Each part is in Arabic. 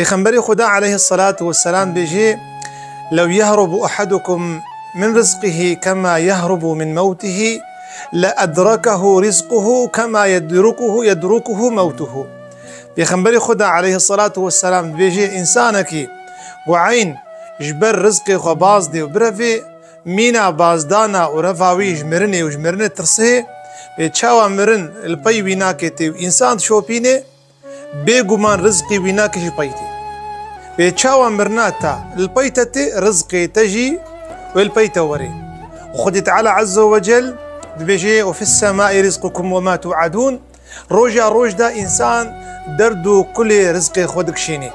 پیغمبر خدا عليه الصلاة والسلام بيجي لو يهرب أحدكم من رزقه كما يهرب من موته لأدركه رزقه كما يدركه موته. پیغمبر خدا عليه الصلاة والسلام بيجي إنسانك وعين جبر رزقي خو باز دي وبرفي مينا بازدانا ورفاوي جمرني ترسيه بيتشاوى مرن البي ويناكي إنسان شوبيني بيغمان رزقي ويناكي بيتي بيتشاوى مرناتا البيتة رزقي تجي والبيتة وري. وخد تعالى عز وجل بيجي وفي السماء رزقكم وما توعدون. روج دا إنسان دردو كل رزقي خودك شيني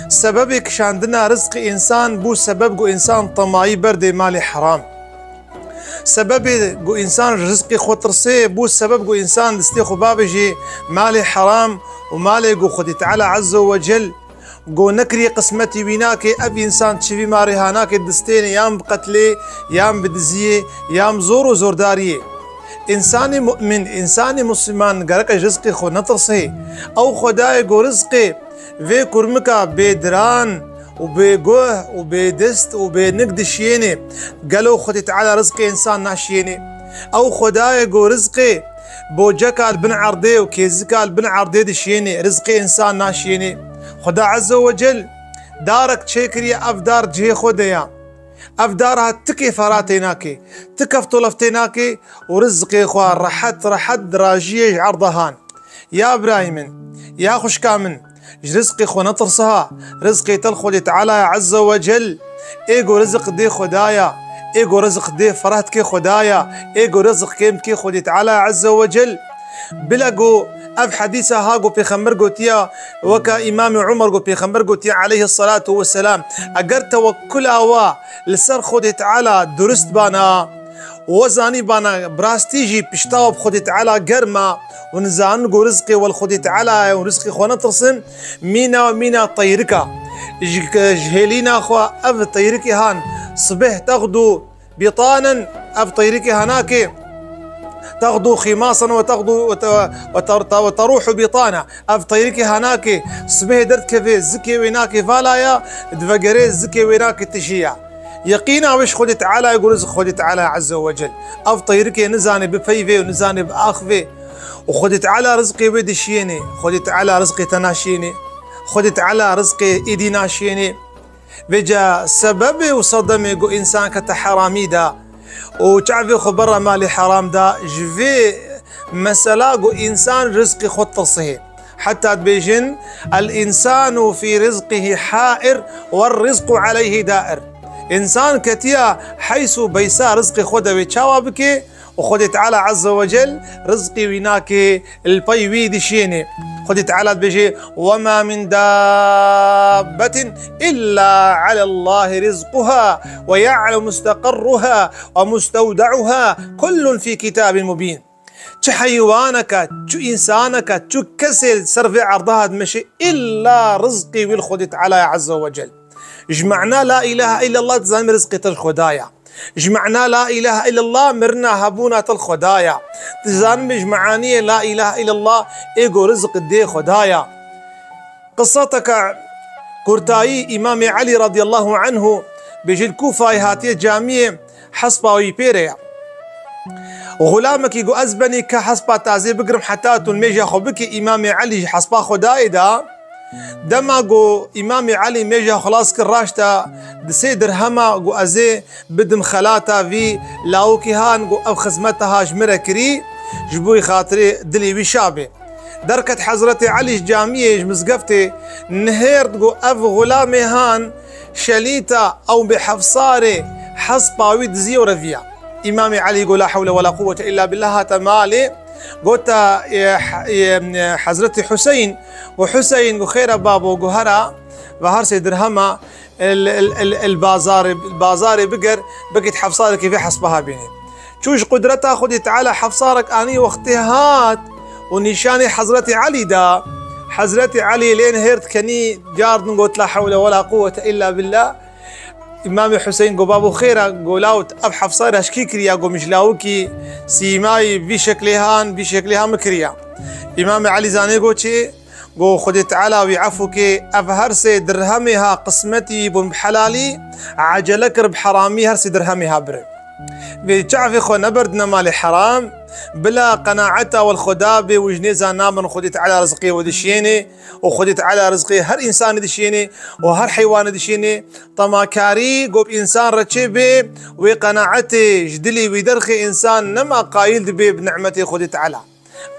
سببك شاندنا رزق إنسان بو سبب جو إنسان طماعي برد مالي حرام. سبب جو إنسان رزقي خطرسي بو سبب جو إنسان دستيخو بابجي مالي حرام ومالي جو خد تعالى عز وجل جو نكري قسمتي ويناكي أبي إنسان تشفي ماري هاناكي دستين يام بقتلي يام بدزيه يام زور وزور داريه. إنساني مؤمن إنساني مسلمان قرق رزقي خو نطرسي أو خداي جو رزقي في كرمكا بيدران وبيجوه وبيدست وبنقد شيني قالوا خدي تعالى رزقي إنسان ناشيني أو خداي جو رزقي بوجكا البن عردي وكيزكا البن عردي دشيني رزقي إنسان ناشيني. خدا عز وجل دارك تشيكري أفدار جي خديا أفدارها تكي فراتيناكي تكف طلفتيناكي ورزقي خوار رحت راجيه عرضهان يا إبراهيم يا خشكامن رزقي خو نطرسها رزقي تلخدي تعالى عز وجل ايجو رزق دي خدايا ايجو رزق دي فراتكي خدايا ايجو رزق كيمكي خدي تعالى عز وجل بلقو أف حديثة هاقو بيخمر قوتيا وكا إمام عمر قو بيخمر قوتيا عليه الصلاة والسلام أقر توكل أوا لسر خدي تعالى درست بانا وزاني بانا براستيجي بشتاوب خدي تعالى قرما ونزان قو رزقي والخدي تعالى ورزقي خوانا ترسن مينا طيركا جهلينا خوا أف طيركي هان صبح تغدو بطانا أف طيركي هناكي تغدو خماصا وتروح بطانا أف طيركي هناكي صبح درت كفي زكي ويناكي فالايا دفقري زكي ويناكي تشيع يقينا وش خدي تعالى يقول رزق خدي تعالى عز وجل أف طيركي نزاني بفيفي ونزاني بآخفي وخدي تعالى رزقي بدشيني خدي تعالى رزقي تناشيني خدي تعالى رزقي إيدي ناشيني بجا سببي وصدمي جو إنسان كتحرامي دا وتعرفي خبرة مالي حرام دا جفي مسألة جو إنسان رزقي خط تصحيح حتى تبيجن الإنسان في رزقه حائر والرزق عليه دائر. إنسان كتيا حيث بيسا رزقي خدوي تشاوبكي وخدي تعالى عز وجل رزقي ويناكي البي ويدي شيني. خدي تعالى بيجي وما من دابة إلا على الله رزقها ويعلم مستقرها ومستودعها كل في كتاب مبين. تش حيوانك تش إنسانك تش كسل سرفي عرضها دمشي إلا رزقي والخدي تعالى عز وجل. جمعنا لا إله إلا الله تزام رزقي تلخدايا جمعنا لا إله إلا الله مرنا هبونا الخدايا تزان مجمعانية لا إله إلا الله إيجو رزق دي خدايا. قصتك كرتاي إمام علي رضي الله عنه بيجي الكوفة هاتي جامية حسبة ويبيريا غلامك يقو أزبني كحسبة تازي بقرم حتى تنميجا خبك إمام علي حسبة خداي دا دما جو إمام علي ميجا خلاص كراشتا دسي درهما جو أزي بدم خلاتا في لاوكي هان جو أو خزمتها جمرة كري جبوي خاطري دلي وشابي دركت حضرتي علي جامية مزقفتي نهيرت جو أف غلامي هان شليتا أو بحفصاري حصبا ويدزي ورفيا. إمام علي يقول لا حول ولا قوة إلا بالله تمالي قلت يا حضرتي حسين وحسين وخير بابو جوهرة ظهر سيد درهما البازار بقر بقيت حفصارك في حسبها بيني شوش قدرتها خدي تعالى حفصارك اني واختهات ونشاني حضرتي علي دا حضرتي علي لين هيرت كني جارد قلت لا حول ولا قوة إلا بالله. إمام حسين قو بابو خيرا قولاوت أب حفصار هشكي كريا قو مجلاوكي سيماي بشكلها مكريا. إمام علي زاني قو چه قو خدي تعالى ويعفوك أفهرسي درهمها قسمتي بن بحلالي عجلك بحرامي هرسي درهمها برم بتعرفي خو نبردنا مالي حرام بلا قناعته والخدابة وجنيزة نامن خديت على رزقي ودشيني وخديت على رزقي هر إنسان دشيني وهر حيوان دشيني طماكاري قوب إنسان رتشبي وقناعتي جدلي ويدرخي إنسان نما قايل دبي بنعمتي خديت على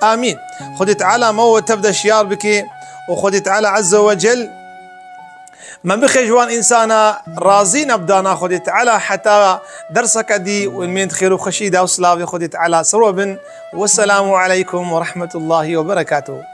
آمين. خديت على مو تبدأ شيار بك وخديت على عز وجل ما بخي جوان إنسانا رازين أبدانا خديت على حتى درسك دي ومن خير وخشيدة وصلاة خديت على سروبن. والسلام عليكم ورحمة الله وبركاته.